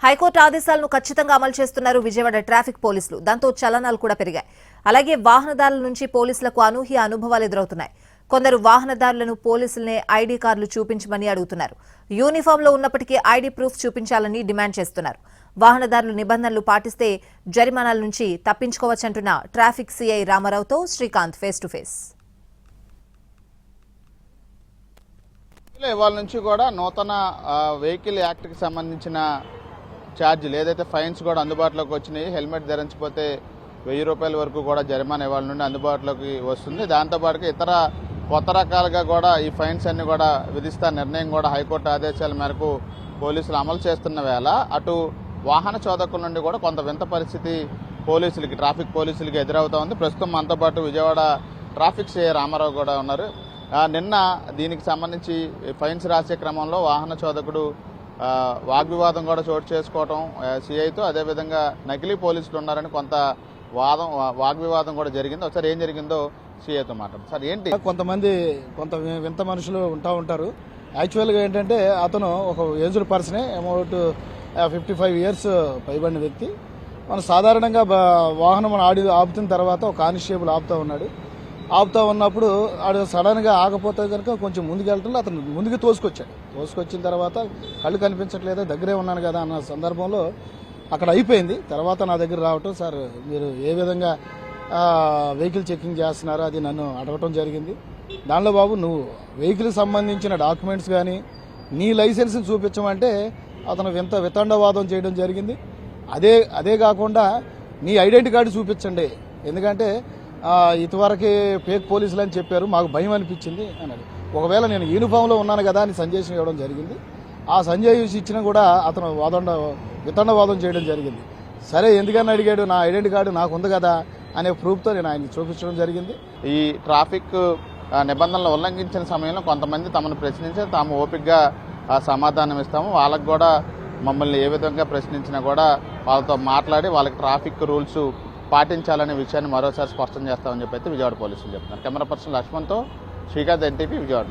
High court ఆదేశాలను ఖచ్చితంగా అమలు చేస్తున్నారు విజయవాడ ట్రాఫిక్ పోలీసులు. దాంతో చలనాలు కూడా పెరిగాయి. అలాగే వాహనదారుల నుంచి పోలీసులకు అనూహ్య అనుభవాలు ఎదురవుతున్నాయి. కొందరు వాహనదారులను పోలీసులనే ఐడీ కార్డులు చూపించమని అడుగుతున్నారు. యూనిఫామ్లో ఉన్నప్పటికీ ఐడీ ప్రూఫ్ చూపించాలని డిమాండ్ చేస్తున్నారు. వాహనదారులు నిబంధనలు పాటిస్తే జరిమానాల నుంచి తప్పించుకోవచ్చంటున్న ట్రాఫిక్ సీఐ రామారావుతో శ్రీకాంత్ ఫేస్ టు ఫేస్. ఇవాళ నుంచి కూడా నూతన వెహికల్ యాక్ట్కి సంబంధించిన ఛార్జీలు ఏదైతే ఫైన్స్ కూడా అందుబాటులోకి వచ్చినాయి. హెల్మెట్ ధరించకపోతే 1000 రూపాయల వరకు కూడా జరిమానా ఇవాళ నుండి అందుబాటులోకి వస్తుంది. దాంతోపాటుగా ఇతర కొత్త రకాలుగా కూడా ఈ ఫైన్స్ అన్ని కూడా విధిస్తా నిర్ణయం కూడా హైకోర్టు ఆదేశాల మేరకు పోలీసులు అమలు చేస్తున్న వేళ అటు వాహన చోదకుల నుండి కూడా కొంత వింత పరిస్థితి పోలీసులకి ట్రాఫిక్ పోలీసులకి ఎదురవుతా ఉంది. ప్రస్తుతం మనతో పాటు విజయవాడ ట్రాఫిక్ సీఐ రామారావు కూడా ఉన్నారు. నిన్న దీనికి సంబంధించి ఫైన్స్ రాసే క్రమంలో వాహన చోదకుడు వాగ్వివాదం కూడా చోటు చేసుకోవడం సిఐతో, అదేవిధంగా నకిలీ పోలీసులు ఉన్నారని కొంత వాగ్వివాదం కూడా జరిగింది. ఒకసారి ఏం జరిగిందో సిఐతో మాట్లాడు. సార్ ఏంటి? కొంత వింత మనుషులు ఉంటారు. యాక్చువల్గా ఏంటంటే అతను ఒక ఏజ్డ్ పర్సనే, అమౌంట్ 55 ఇయర్స్ పైబడిన వ్యక్తి. మనం సాధారణంగా వాహనం ఆపుతున్న తర్వాత ఒక కానిస్టేబుల్ ఆపుతా ఉన్నప్పుడు ఆడు సడన్ గా ఆగపోతే కనుక కొంచెం ముందుకెళ్ళటంలో అతను ముందుకు తోసుకొచ్చిన తర్వాత కళ్ళు కనిపించట్లేదు, దగ్గరే ఉన్నాను కదా అన్న సందర్భంలో అక్కడ అయిపోయింది. తర్వాత నా దగ్గర రావటం, సార్ మీరు ఏ విధంగా వెహికల్ చెకింగ్ చేస్తున్నారో అది నన్ను అడగటం జరిగింది. దానిలో బాబు నువ్వు వెహికల్ సంబంధించిన డాక్యుమెంట్స్ కానీ నీ లైసెన్స్ చూపించమంటే అతను వితండవాదం చేయడం జరిగింది. అదే కాకుండా నీ ఐడెంటిటీ కార్డు చూపించండి, ఎందుకంటే ఇటువరకే ఫేక్ పోలీసులు అని చెప్పారు, మాకు భయం అనిపించింది అన్నాడు. ఒకవేళ నేను యూనిఫామ్లో ఉన్నాను కదా అని సంజయ్ ఇవ్వడం జరిగింది. ఆ సంజయ్ ఇచ్చిన కూడా అతను వితండవాదం చేయడం జరిగింది. సరే ఎందుకని అడిగాడు, నా ఐడెంటిటీ కార్డు నాకు ఉంది కదా అనే ప్రూఫ్తో నేను ఆయన చూపించడం జరిగింది. ఈ ట్రాఫిక్ నిబంధనలు ఉల్లంఘించిన సమయంలో కొంతమంది తమను ప్రశ్నించి తాము ఓపికగా సమాధానం ఇస్తాము, వాళ్ళకు కూడా మమ్మల్ని ఏ విధంగా ప్రశ్నించినా కూడా వాళ్ళతో మాట్లాడి వాళ్ళకి ట్రాఫిక్ రూల్స్ పాటించాలనే విషయాన్ని మరోసారి స్పష్టం చేస్తామని చెప్పి విజయవాడ పోలీసులు చెప్తున్నారు. కెమెరా పర్సన్ లక్ష్మణ్తో శ్రీకాంత్, ఎన్టీవీ, విజయవాడ.